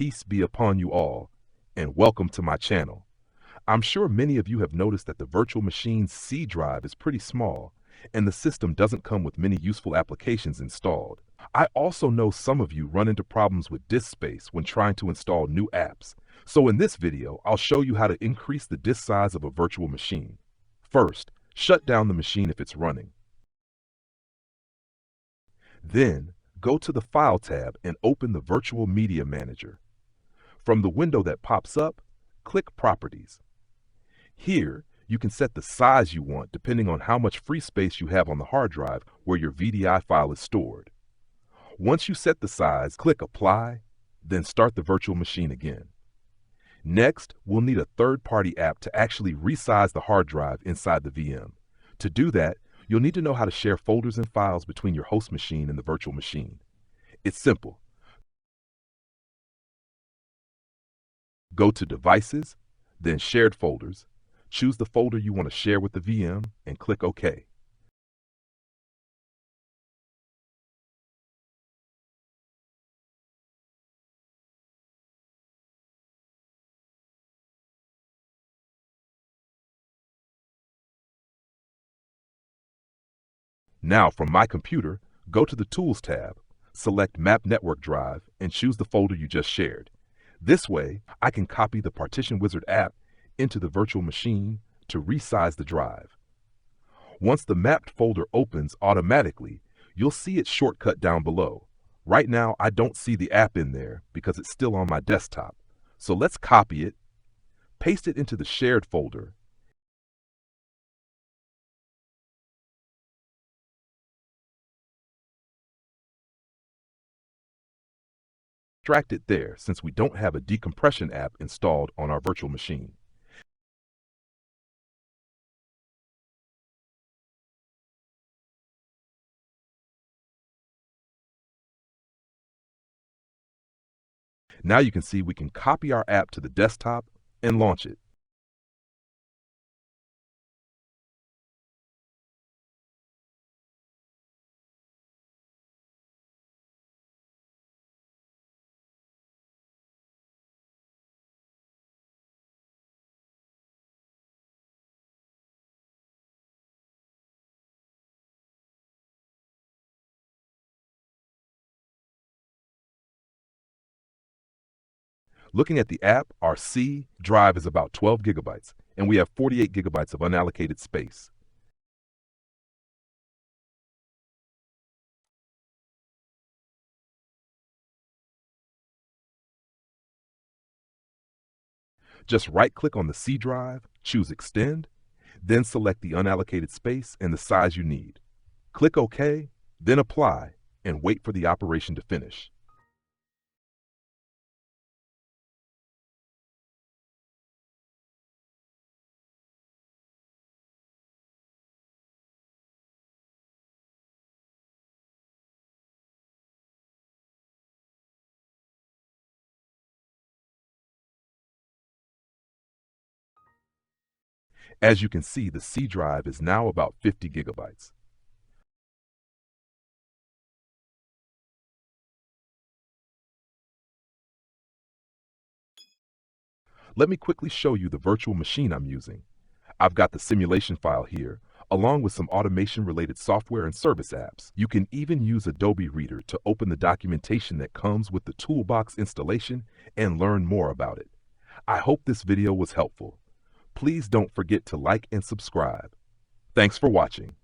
Peace be upon you all, and welcome to my channel. I'm sure many of you have noticed that the virtual machine's C drive is pretty small, and the system doesn't come with many useful applications installed. I also know some of you run into problems with disk space when trying to install new apps. So in this video, I'll show you how to increase the disk size of a virtual machine. First, shut down the machine if it's running. Then, go to the File tab and open the Virtual Media Manager. From the window that pops up, click Properties. Here, you can set the size you want depending on how much free space you have on the hard drive where your VDI file is stored. Once you set the size, click Apply, then start the virtual machine again. Next, we'll need a third-party app to actually resize the hard drive inside the VM. To do that, you'll need to know how to share folders and files between your host machine and the virtual machine. It's simple. Go to Devices, then Shared Folders, choose the folder you want to share with the VM, and click OK. Now, from My Computer, go to the Tools tab, select Map Network Drive, and choose the folder you just shared. This way, I can copy the Partition Wizard app into the virtual machine to resize the drive. Once the mapped folder opens automatically, you'll see its shortcut down below. Right now, I don't see the app in there because it's still on my desktop. So let's copy it, paste it into the shared folder, extract it there since we don't have a decompression app installed on our virtual machine. Now you can see we can copy our app to the desktop and launch it. Looking at the app, our C drive is about 12 gigabytes, and we have 48 gigabytes of unallocated space. Just right-click on the C drive, choose Extend, then select the unallocated space and the size you need. Click OK, then Apply, and wait for the operation to finish. As you can see, the C drive is now about 50 gigabytes. Let me quickly show you the virtual machine I'm using. I've got the simulation file here, along with some automation-related software and service apps. You can even use Adobe Reader to open the documentation that comes with the Toolbox installation and learn more about it. I hope this video was helpful. Please don't forget to like and subscribe. Thanks for watching.